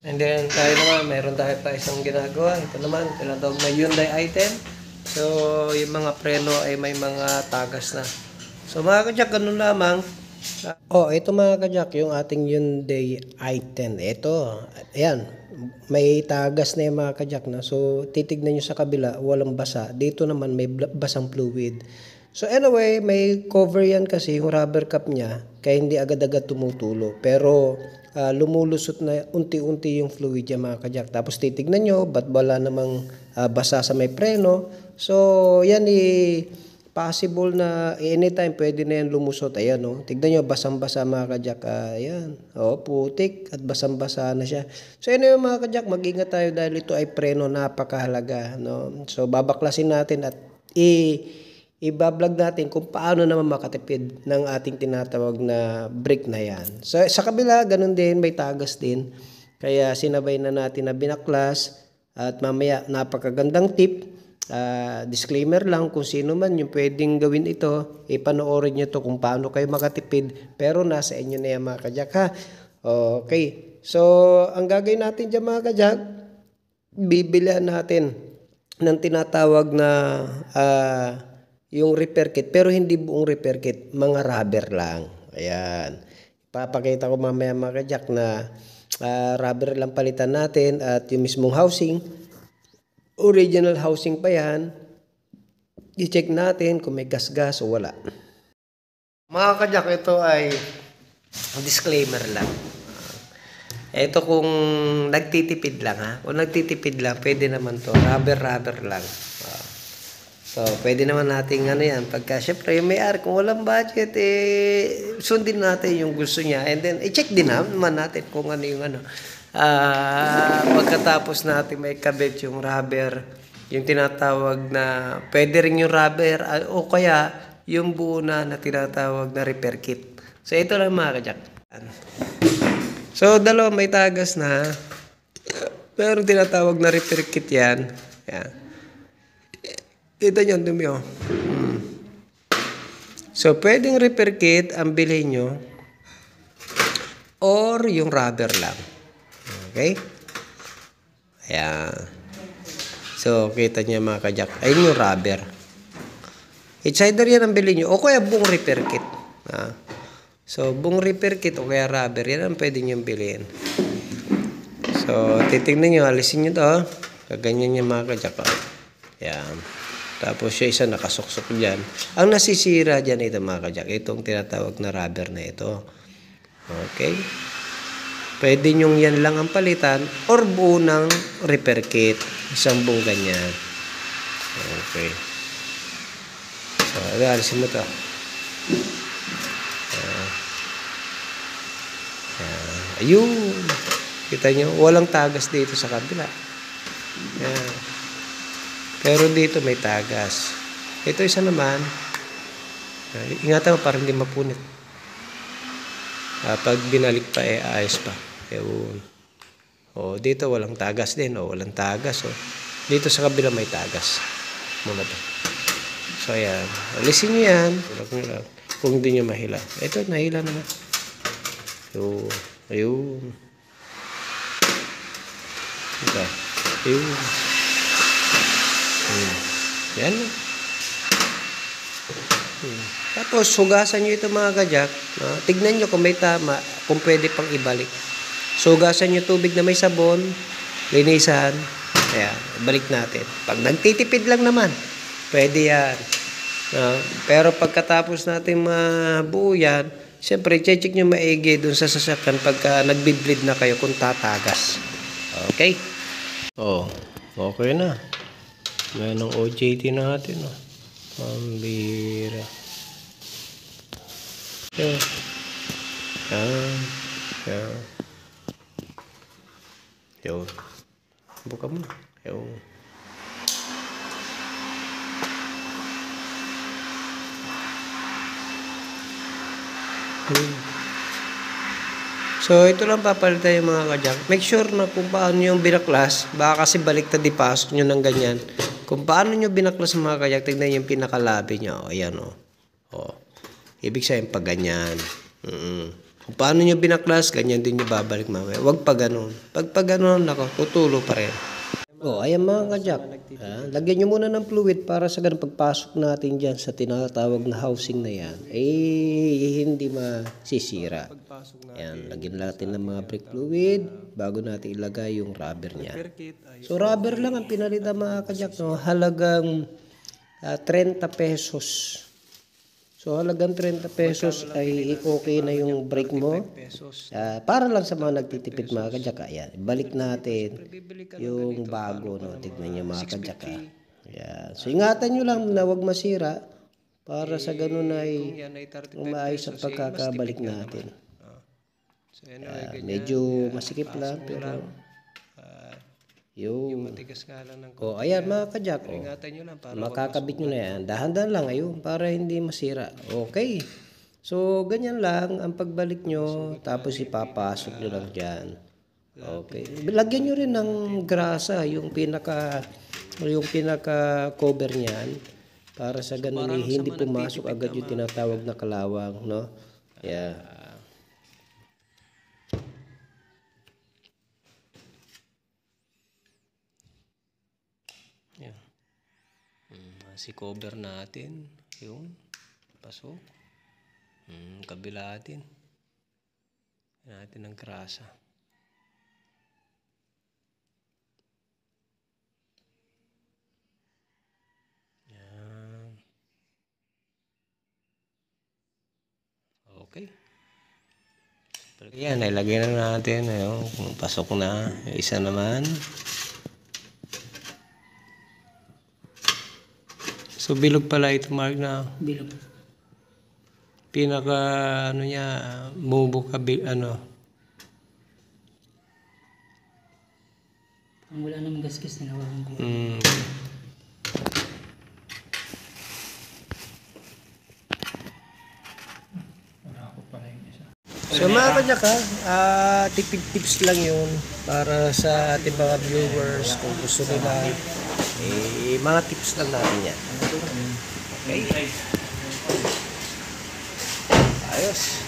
And then tayo naman, meron tayo pa isang ginagawa. Ito naman, tinatawag na Hyundai item. So, yung mga preno ay may mga tagas na. So, mga kadyak, ganun lamang. Ito mga kadyak, yung ating Hyundai i10. Ito, ayan, may tagas na yung mga kadyak na. So, titignan nyo sa kabila, walang basa. Dito naman, may basang fluid. So, anyway, may cover yan kasi yung rubber cap niya, kaya hindi agad-agad tumutulo. Pero, lumulusot na unti-unti yung fluid niya mga kadyak. Tapos, titignan nyo, ba't wala namang basa sa may preno. So, yan possible na anytime pwede na yan lumusot. Ayan, no? Tignan nyo, basang-basa mga kadyak. Ayan. Putik at basang-basa na siya. So, yun yung mga kadyak. Mag-ingat tayo dahil ito ay preno, napakahalaga. No? So, babaklasin natin at i-vlog natin kung paano naman makatipid ng ating tinatawag na brake na yan. So, sa kabila, ganun din, may tagas din. Kaya sinabay na natin na binaklas. At mamaya, napakagandang tip. Disclaimer lang, kung sino man yung pwedeng gawin ito, ipanoorin nyo to kung paano kayo makatipid, pero nasa inyo na yan mga kadyak ha. Okay, so ang gagawin natin dyan mga kadyak, bibilihan natin ng tinatawag na yung repair kit, pero hindi buong repair kit, mga rubber lang. Ayan, ipapakita ko mamaya mga kadyak na rubber lang palitan natin at yung mismong housing, original housing pa yan. I-check natin kung may gas-gas o wala. Mga kadyak, ito ay disclaimer lang. Ito kung nagtitipid lang ha. Kung nagtitipid lang, pwede naman to. Rubber lang. So, pwede naman natin yan. Pagka syempre, yung may-ari, kung walang budget, sundin natin yung gusto niya. And then, i-check din naman natin kung ano yung ano. Pagkatapos natin may kabit yung rubber, yung tinatawag na pwede rin yung rubber o kaya yung buo na tinatawag na repair kit. So ito lang mga kadyak. So dalawa may tagas na, pero tinatawag na repair kit yan. Yan. Kita nyo, dumi oh. So pwedeng repair kit ang bilhin nyo or yung rubber lang. Okay? Ayan. So, kita niya mga kadyak. Ayun yung rubber. It's either yan ang bilhin nyo o kaya buong repair kit. So, buong repair kit o kaya rubber, yan ang pwede nyo bilhin. So, titignan nyo, alisin nyo to. Kaganyan yung mga kadyak. Ayan. Tapos yung isa nakasuksok dyan. Ang nasisira dyan ito mga kadyak, itong tinatawag na rubber na ito. Okay? Pwede nyong yan lang ang palitan or buo ng repair kit. Isang buong ganyan. Okay. So, alisin mo ito. Ayun. Kita nyo, walang tagas dito sa kabila. Ayan. Pero dito may tagas. Ito isa naman. Ingatan mo para hindi mapunit. Pag binalik pa, ayos pa. Ewan. Dito walang tagas din. Walang tagas. Dito sa kabila may tagas. Muna to. So, ayan. Alisin nyo yan. Kung hindi nyo mahila. Ito, nahila naman. Ayun. Ito. Ayun. Yan. Tapos, hugasan nyo ito mga kadyak. Tignan nyo kung may tama, kung pwede pang ibalik. So, hugasan nyo tubig na may sabon, linisan. Ayan, balik natin. Pag nagtitipid lang naman, pwede yan. Pero pagkatapos natin mabuo yan, siyempre, check nyo maigi dun sa sasakyan pagka nagbibleed na kayo kung tatagas. Okay? Okay na. Ngayon ang OJT natin. Pambira. Yan. Yun. Buka mo. Yun. So, ito lang papalitan yung mga kadyak. Make sure na kung paano yung binaklas. Baka kasi baliktad ipasok nyo ng ganyan. Kung paano nyo binaklas mga kadyak, tignan yung pinakalabi nyo. Ayan o. Ibig sabihin pag ganyan. Kung paano nyo binaklas, ganyan din nyo babalik mamaya. Huwag pa ganun. Pag ganun, nako, tutulo pa rin. Ayan mga ka-jack. Lagyan nyo muna ng fluid para sa ganun pagpasok natin dyan sa tinatawag na housing na yan, hindi masisira. Ayan, lagyan natin ng mga brake fluid bago natin ilagay yung rubber niya. So rubber lang ang pinalitan mga ka-jack, no? Halagang 30 pesos. So halagang 30 pesos ay okay na yung brake mo. Para lang sa mga nagtitipid mga ka-jack. Ayan, balik natin yung bago, no? Tignan nyo mga ka-jack. Ayan. So ingatan nyo lang na huwag masira para sa ganun ay umaayos ang pagkakabalik natin. Medyo masikip lang pero yung matigas nga lang ng ayan mga ka-jack. Makakabit nyo na yan. Dahan-dahan lang ayun para hindi masira. Okay. So ganyan lang ang pagbalik nyo. Tapos ipapasok nyo lang dyan. Okay. Lagyan nyo rin ng grasa yung pinaka cover niyan para sa ganun hindi pumasok agad yung tinatawag na kalawang, no? Yeah. Yeah. Si cover natin yung pasok. Kabila natin ng grasa. Yan. Okay. Yan, ilagay na natin. Ayun, pasok na. Yung isa naman. So bilog pala ito, Mark, na Bilog. pinaka ano niya, bubuka ano. Ang wala namang gasgas na nawakan ko. So mga ka-jack, tips lang yun para sa ating mga viewers kung gusto nila. Mga tips lang natin yan. Okay. Ayos.